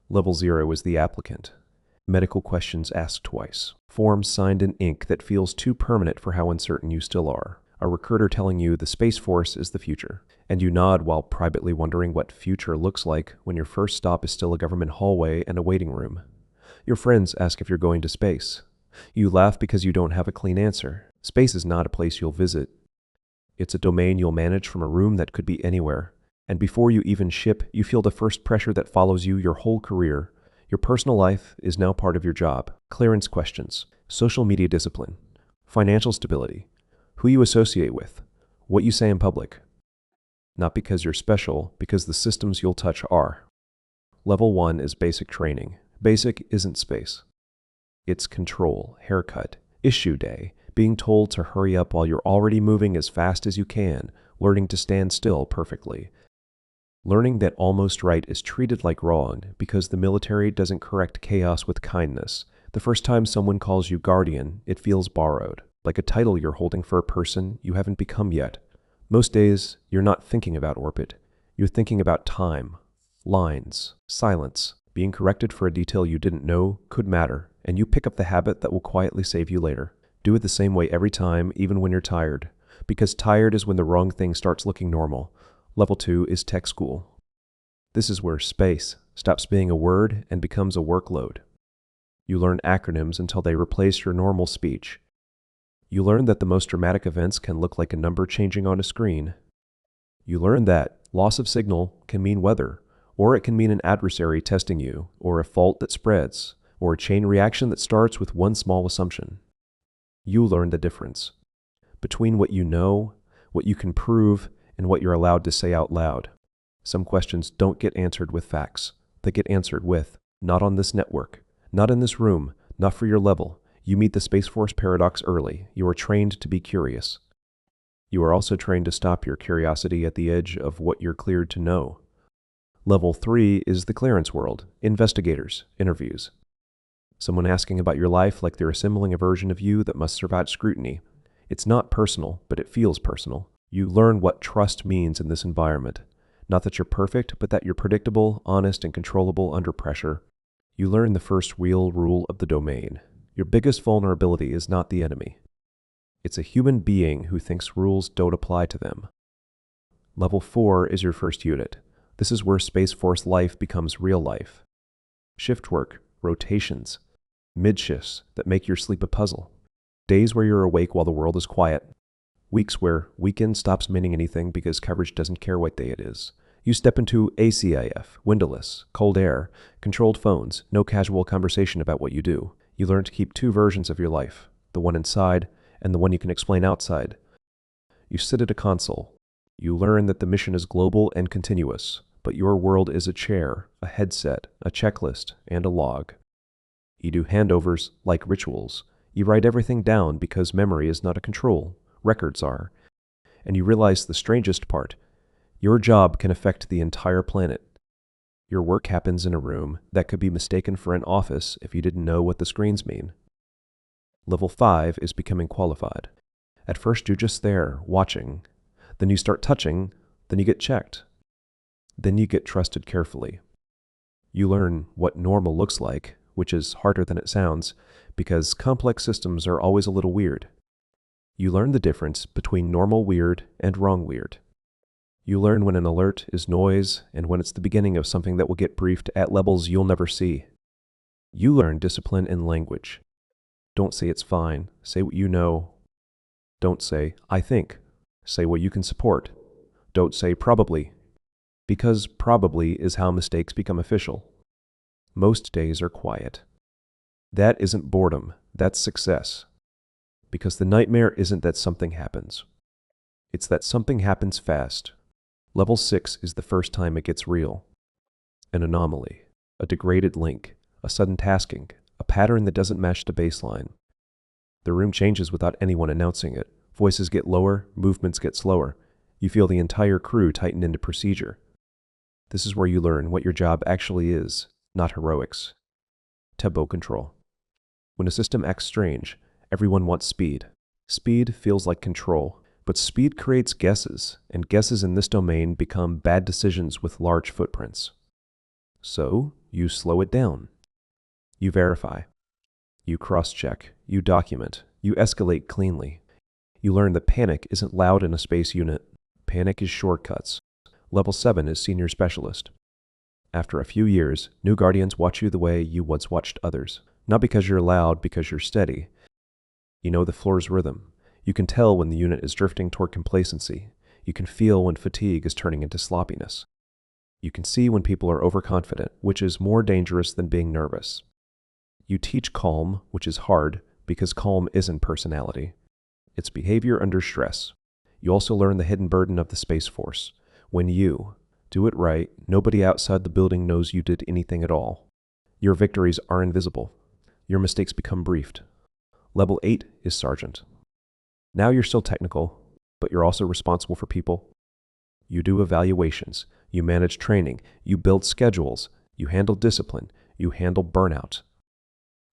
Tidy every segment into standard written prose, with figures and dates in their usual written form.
Level 0 is the applicant. Medical questions asked twice. Forms signed in ink that feels too permanent for how uncertain you still are. A recruiter telling you the Space Force is the future. And you nod while privately wondering what future looks like when your first stop is still a government hallway and a waiting room. Your friends ask if you're going to space. You laugh because you don't have a clean answer. Space is not a place you'll visit. It's a domain you'll manage from a room that could be anywhere. And before you even ship, you feel the first pressure that follows you your whole career. Your personal life is now part of your job. Clearance questions, social media discipline, financial stability, who you associate with, what you say in public. Not because you're special, because the systems you'll touch are. Level 1 is basic training. Basic isn't space. It's control, haircut, issue day, being told to hurry up while you're already moving as fast as you can, learning to stand still perfectly. Learning that almost right is treated like wrong because the military doesn't correct chaos with kindness. The first time someone calls you guardian, it feels borrowed, like a title you're holding for a person you haven't become yet. Most days, you're not thinking about orbit. You're thinking about time, lines, silence. Being corrected for a detail you didn't know could matter, and you pick up the habit that will quietly save you later. Do it the same way every time, even when you're tired, because tired is when the wrong thing starts looking normal. Level 2 is tech school. This is where space stops being a word and becomes a workload. You learn acronyms until they replace your normal speech. You learn that the most dramatic events can look like a number changing on a screen. You learn that loss of signal can mean weather, or it can mean an adversary testing you, or a fault that spreads, or a chain reaction that starts with one small assumption. You learn the difference between what you know, what you can prove, and what you're allowed to say out loud. Some questions don't get answered with facts. They get answered with, not on this network, not in this room, not for your level. You meet the Space Force paradox early. You are trained to be curious. You are also trained to stop your curiosity at the edge of what you're cleared to know. Level 3 is the clearance world, investigators, interviews. Someone asking about your life like they're assembling a version of you that must survive scrutiny. It's not personal, but it feels personal. You learn what trust means in this environment. Not that you're perfect, but that you're predictable, honest, and controllable under pressure. You learn the first real rule of the domain. Your biggest vulnerability is not the enemy. It's a human being who thinks rules don't apply to them. Level 4 is your first unit. This is where Space Force life becomes real life. Shift work, rotations, mid-shifts that make your sleep a puzzle. Days where you're awake while the world is quiet. Weeks where weekend stops meaning anything because coverage doesn't care what day it is. You step into ACIF, windowless, cold air, controlled phones, no casual conversation about what you do. You learn to keep two versions of your life, the one inside and the one you can explain outside. You sit at a console. You learn that the mission is global and continuous, but your world is a chair, a headset, a checklist, and a log. You do handovers like rituals. You write everything down because memory is not a control. Records are. And you realize the strangest part. Your job can affect the entire planet. Your work happens in a room that could be mistaken for an office if you didn't know what the screens mean. Level 5 is becoming qualified. At first you're just there, watching. Then you start touching. Then you get checked. Then you get trusted carefully. You learn what normal looks like, which is harder than it sounds, because complex systems are always a little weird. You learn the difference between normal weird and wrong weird. You learn when an alert is noise and when it's the beginning of something that will get briefed at levels you'll never see. You learn discipline and language. Don't say it's fine. Say what you know. Don't say, I think. Say what you can support. Don't say probably, because probably is how mistakes become official. Most days are quiet. That isn't boredom. That's success. Because the nightmare isn't that something happens. It's that something happens fast. Level 6 is the first time it gets real. An anomaly, a degraded link, a sudden tasking, a pattern that doesn't match the baseline. The room changes without anyone announcing it. Voices get lower, movements get slower. You feel the entire crew tighten into procedure. This is where you learn what your job actually is, not heroics. Tempo control. When a system acts strange, everyone wants speed. Speed feels like control, but speed creates guesses, and guesses in this domain become bad decisions with large footprints. So, you slow it down. You verify. You cross-check. You document. You escalate cleanly. You learn that panic isn't loud in a space unit. Panic is shortcuts. Level 7 is Senior Specialist. After a few years, new Guardians watch you the way you once watched others. Not because you're loud, because you're steady. You know the floor's rhythm. You can tell when the unit is drifting toward complacency. You can feel when fatigue is turning into sloppiness. You can see when people are overconfident, which is more dangerous than being nervous. You teach calm, which is hard, because calm isn't personality. It's behavior under stress. You also learn the hidden burden of the Space Force. When you do it right, nobody outside the building knows you did anything at all. Your victories are invisible. Your mistakes become briefed. Level 8 is Sergeant. Now you're still technical, but you're also responsible for people. You do evaluations. You manage training. You build schedules. You handle discipline. You handle burnout.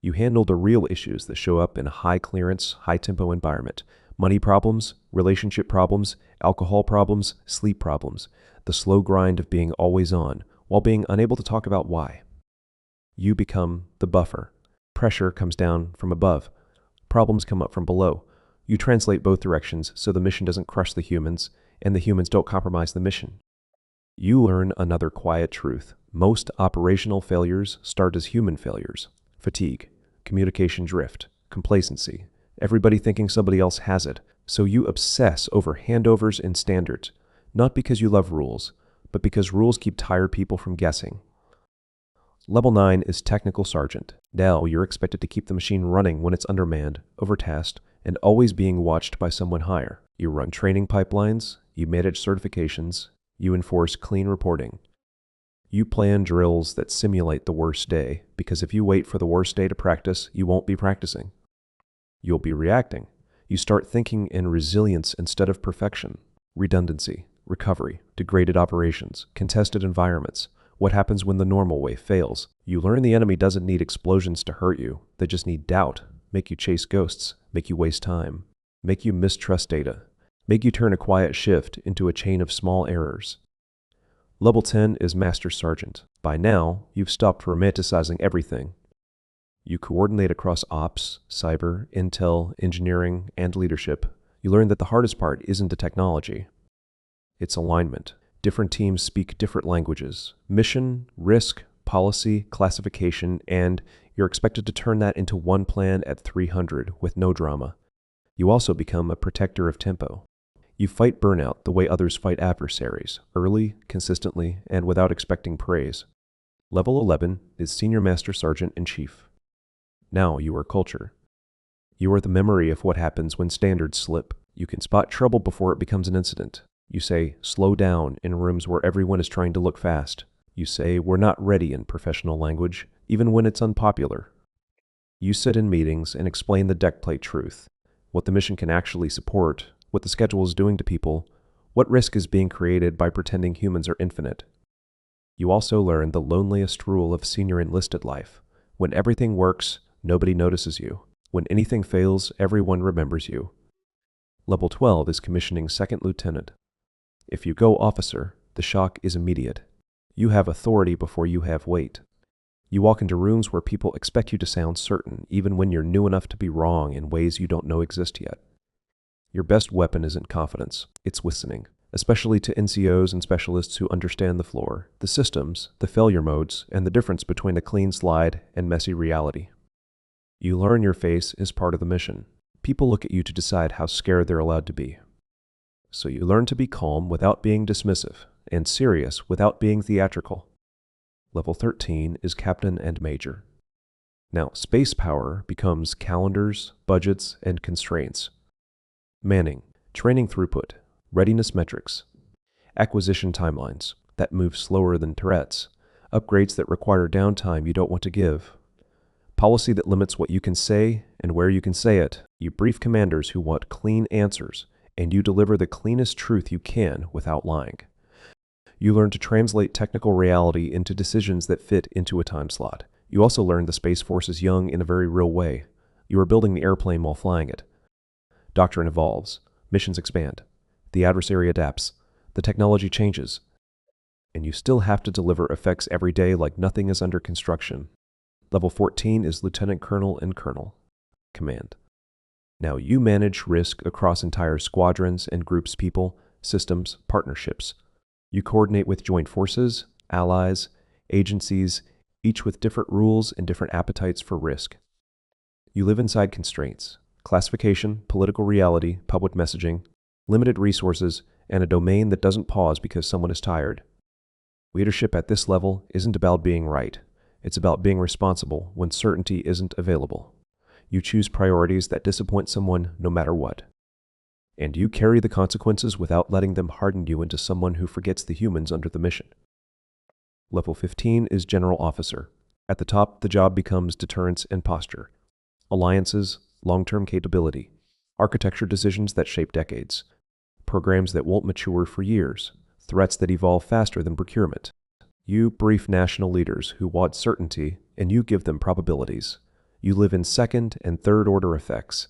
You handle the real issues that show up in a high-clearance, high-tempo environment. Money problems, relationship problems, alcohol problems, sleep problems. The slow grind of being always on, while being unable to talk about why. You become the buffer. Pressure comes down from above. Problems come up from below. You translate both directions so the mission doesn't crush the humans, and the humans don't compromise the mission. You learn another quiet truth. Most operational failures start as human failures. Fatigue, communication drift, complacency, everybody thinking somebody else has it. So you obsess over handovers and standards, not because you love rules, but because rules keep tired people from guessing. Level 9 is Technical Sergeant. Now you're expected to keep the machine running when it's undermanned, overtasked, and always being watched by someone higher. You run training pipelines, you manage certifications, you enforce clean reporting. You plan drills that simulate the worst day, because if you wait for the worst day to practice, you won't be practicing. You'll be reacting. You start thinking in resilience instead of perfection, redundancy, recovery, degraded operations, contested environments. What happens when the normal way fails? You learn the enemy doesn't need explosions to hurt you. They just need doubt, make you chase ghosts, make you waste time, make you mistrust data, make you turn a quiet shift into a chain of small errors. Level 10 is Master Sergeant. By now, you've stopped romanticizing everything. You coordinate across ops, cyber, intel, engineering, and leadership. You learn that the hardest part isn't the technology. It's alignment. Different teams speak different languages. Mission, risk, policy, classification, and you're expected to turn that into one plan at 300 with no drama. You also become a protector of tempo. You fight burnout the way others fight adversaries, early, consistently, and without expecting praise. Level 11 is Senior Master Sergeant in Chief. Now you are culture. You are the memory of what happens when standards slip. You can spot trouble before it becomes an incident. You say, slow down in rooms where everyone is trying to look fast. You say, we're not ready in professional language, even when it's unpopular. You sit in meetings and explain the deck plate truth, what the mission can actually support, what the schedule is doing to people, what risk is being created by pretending humans are infinite. You also learn the loneliest rule of senior enlisted life. When everything works, nobody notices you. When anything fails, everyone remembers you. Level 12 is Commissioning Second Lieutenant. If you go officer, the shock is immediate. You have authority before you have weight. You walk into rooms where people expect you to sound certain, even when you're new enough to be wrong in ways you don't know exist yet. Your best weapon isn't confidence, it's listening, especially to NCOs and specialists who understand the floor, the systems, the failure modes, and the difference between a clean slide and messy reality. You learn your face is part of the mission. People look at you to decide how scared they're allowed to be. So you learn to be calm without being dismissive, and serious without being theatrical. Level 13 is Captain and Major. Now, space power becomes calendars, budgets, and constraints. Manning, training throughput, readiness metrics, acquisition timelines that move slower than Tourette's, upgrades that require downtime you don't want to give, policy that limits what you can say and where you can say it. You brief commanders who want clean answers, and you deliver the cleanest truth you can without lying. You learn to translate technical reality into decisions that fit into a time slot. You also learn the Space Force is young in a very real way. You are building the airplane while flying it. Doctrine evolves. Missions expand. The adversary adapts. The technology changes. and you still have to deliver effects every day like nothing is under construction. Level 14 is Lieutenant Colonel and Colonel. Command. Now you manage risk across entire squadrons and groups, people, systems, partnerships. You coordinate with joint forces, allies, agencies, each with different rules and different appetites for risk. You live inside constraints, classification, political reality, public messaging, limited resources, and a domain that doesn't pause because someone is tired. Leadership at this level isn't about being right. It's about being responsible when certainty isn't available. You choose priorities that disappoint someone no matter what. And you carry the consequences without letting them harden you into someone who forgets the humans under the mission. Level 15 is General Officer. At the top, the job becomes deterrence and posture. Alliances, long-term capability, architecture decisions that shape decades, programs that won't mature for years, threats that evolve faster than procurement. You brief national leaders who want certainty, and you give them probabilities. You live in second and third order effects.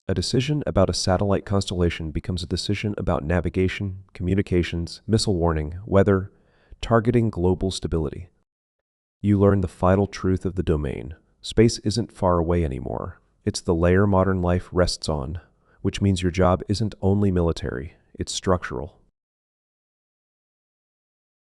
A decision about a satellite constellation becomes a decision about navigation, communications, missile warning, weather, targeting global stability. You learn the vital truth of the domain. Space isn't far away anymore. It's the layer modern life rests on, which means your job isn't only military, it's structural.